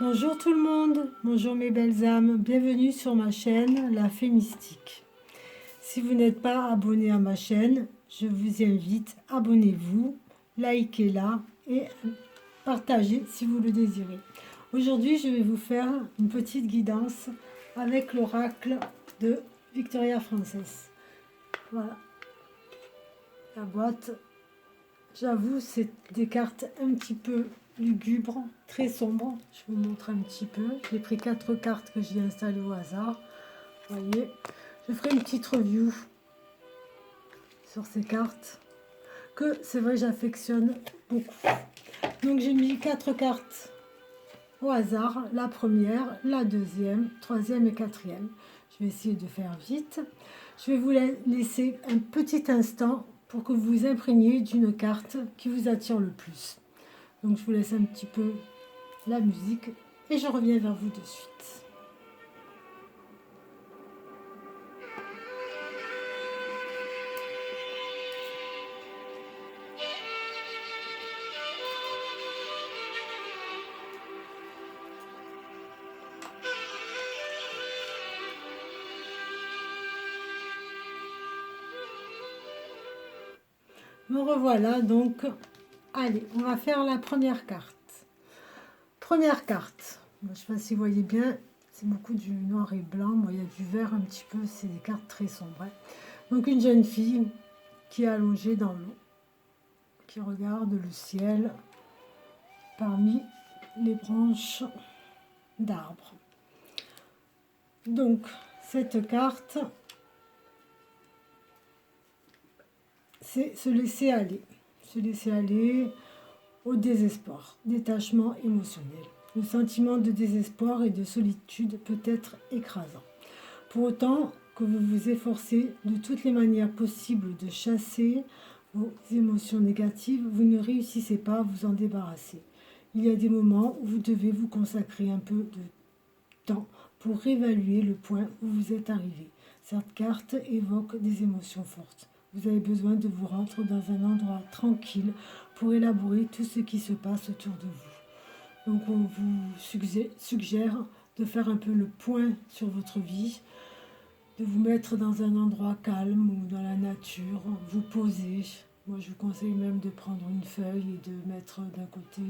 Bonjour tout le monde, bonjour mes belles âmes, bienvenue sur ma chaîne La Fée Mystique. Si vous n'êtes pas abonné à ma chaîne, je vous invite, abonnez-vous, likez-la et partagez si vous le désirez. Aujourd'hui, je vais vous faire une petite guidance avec l'oracle de Victoria Frances. Voilà, la boîte. J'avoue, c'est des cartes un petit peu lugubres, très sombres. Je vous montre un petit peu. J'ai pris 4 cartes que j'ai installées au hasard. Vous voyez, je ferai une petite review sur ces cartes que c'est vrai j'affectionne beaucoup. Donc j'ai mis 4 cartes au hasard. La première, la deuxième, troisième et quatrième. Je vais essayer de faire vite. Je vais vous laisser un petit instant pour que vous vous imprégniez d'une carte qui vous attire le plus. Donc je vous laisse un petit peu la musique et je reviens vers vous de suite. Me revoilà donc. Allez, on va faire la première carte. Première carte. Je ne sais pas si vous voyez bien, c'est beaucoup du noir et blanc. Moi, il y a du vert un petit peu. C'est des cartes très sombres. Donc une jeune fille qui est allongée dans l'eau, qui regarde le ciel parmi les branches d'arbres. Donc cette carte, c'est se laisser aller au désespoir, détachement émotionnel. Le sentiment de désespoir et de solitude peut être écrasant. Pour autant que vous vous efforcez de toutes les manières possibles de chasser vos émotions négatives, vous ne réussissez pas à vous en débarrasser. Il y a des moments où vous devez vous consacrer un peu de temps pour réévaluer le point où vous êtes arrivé. Cette carte évoque des émotions fortes. Vous avez besoin de vous rendre dans un endroit tranquille pour élaborer tout ce qui se passe autour de vous. Donc on vous suggère de faire un peu le point sur votre vie, de vous mettre dans un endroit calme ou dans la nature, vous poser. Moi je vous conseille même de prendre une feuille et de mettre d'un côté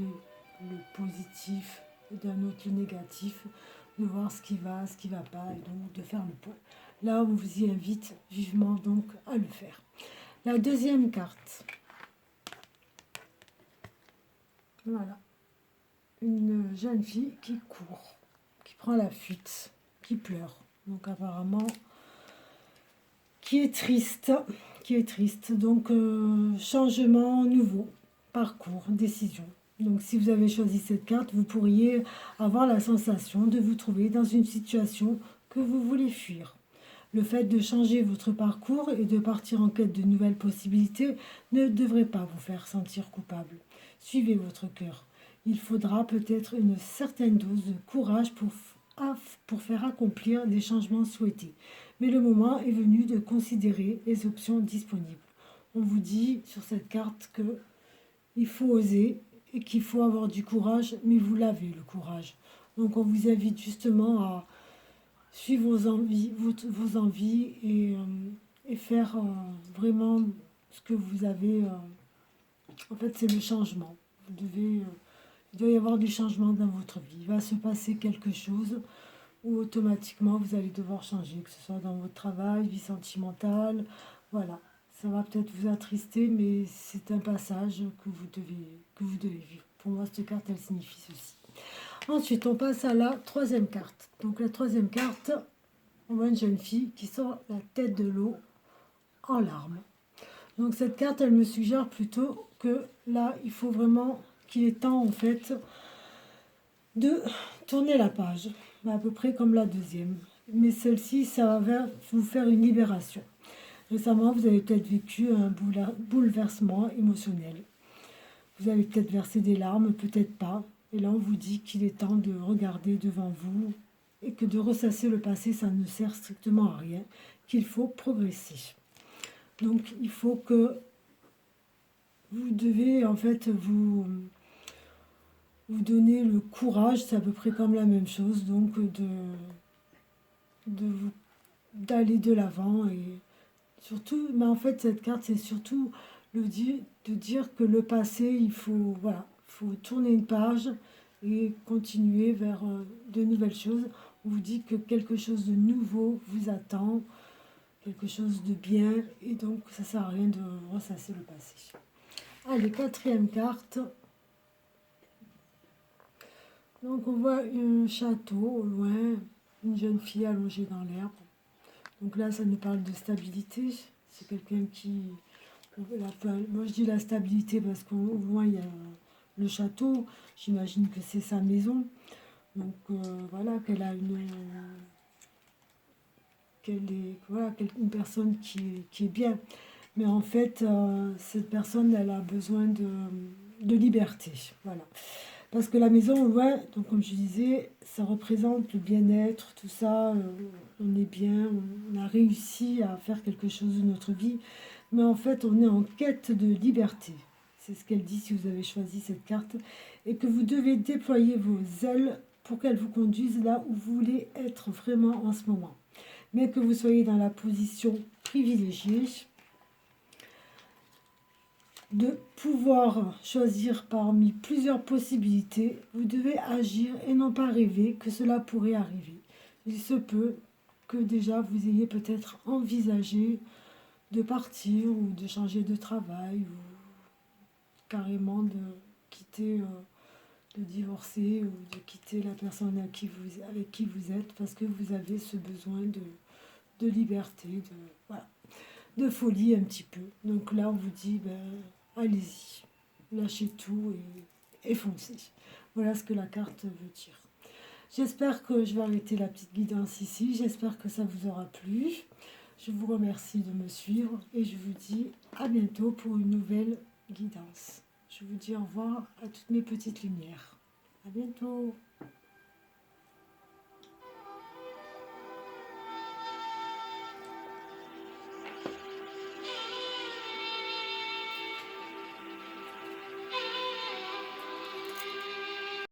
le positif et d'un autre le négatif, de voir ce qui va pas et donc de faire le point. Là on vous y invite vivement donc à le faire. La deuxième carte. Voilà. Une jeune fille qui court, qui prend la fuite, qui pleure. Donc apparemment, qui est triste. Donc changement nouveau, parcours, décision. Donc si vous avez choisi cette carte, vous pourriez avoir la sensation de vous trouver dans une situation que vous voulez fuir. Le fait de changer votre parcours et de partir en quête de nouvelles possibilités ne devrait pas vous faire sentir coupable. Suivez votre cœur. Il faudra peut-être une certaine dose de courage pour faire accomplir des changements souhaités. Mais le moment est venu de considérer les options disponibles. On vous dit sur cette carte qu'il faut oser et qu'il faut avoir du courage, mais vous l'avez le courage. Donc on vous invite justement à suivre vos envies et faire vraiment ce que vous avez. En fait, c'est le changement. Il doit y avoir du changement dans votre vie. Il va se passer quelque chose où automatiquement vous allez devoir changer, que ce soit dans votre travail, vie sentimentale. Voilà, ça va peut-être vous attrister, mais c'est un passage que vous devez vivre. Pour moi, cette carte, elle signifie ceci. Ensuite, on passe à la troisième carte. Donc la troisième carte, on voit une jeune fille qui sort la tête de l'eau en larmes. Donc cette carte, elle me suggère plutôt que là, il faut vraiment qu'il est temps en fait de tourner la page, à peu près comme la deuxième. Mais celle-ci, ça va vous faire une libération. Récemment, vous avez peut-être vécu un bouleversement émotionnel. Vous avez peut-être versé des larmes, peut-être pas. Et là, on vous dit qu'il est temps de regarder devant vous et que de ressasser le passé, ça ne sert strictement à rien, qu'il faut progresser. Donc, il faut que vous devez en fait vous donner le courage, c'est à peu près comme la même chose, donc d'aller de l'avant et surtout, mais en fait cette carte c'est surtout de dire que le passé, il faut, voilà, faut tourner une page et continuer vers de nouvelles choses. On vous dit que quelque chose de nouveau vous attend, quelque chose de bien, et donc ça sert à rien de ressasser le passé. Allez, quatrième carte. Donc on voit un château au loin, une jeune fille allongée dans l'herbe. Donc là, ça nous parle de stabilité. C'est quelqu'un qui... Moi, je dis la stabilité parce qu'au loin, il y a le château. J'imagine que c'est sa maison. Donc voilà, qu'elle a voilà, une personne qui est bien. Mais en fait, cette personne, elle a besoin de liberté. Voilà. Parce que la maison, au loin, donc comme je disais, ça représente le bien-être, tout ça. On est bien, on a réussi à faire quelque chose de notre vie. Mais en fait, on est en quête de liberté. C'est ce qu'elle dit si vous avez choisi cette carte. Et que vous devez déployer vos ailes pour qu'elles vous conduisent là où vous voulez être vraiment en ce moment. Mais que vous soyez dans la position privilégiée de pouvoir choisir parmi plusieurs possibilités, vous devez agir et non pas rêver que cela pourrait arriver. Il se peut que déjà vous ayez peut-être envisagé de partir ou de changer de travail ou carrément de quitter, de divorcer ou de quitter la personne avec qui vous êtes parce que vous avez ce besoin de liberté, voilà, de folie un petit peu. Donc là, on vous dit, allez-y, lâchez tout et foncez. Voilà ce que la carte veut dire. J'espère que je vais arrêter la petite guidance ici. J'espère que ça vous aura plu. Je vous remercie de me suivre et je vous dis à bientôt pour une nouvelle guidance. Je vous dis au revoir à toutes mes petites lumières. À bientôt.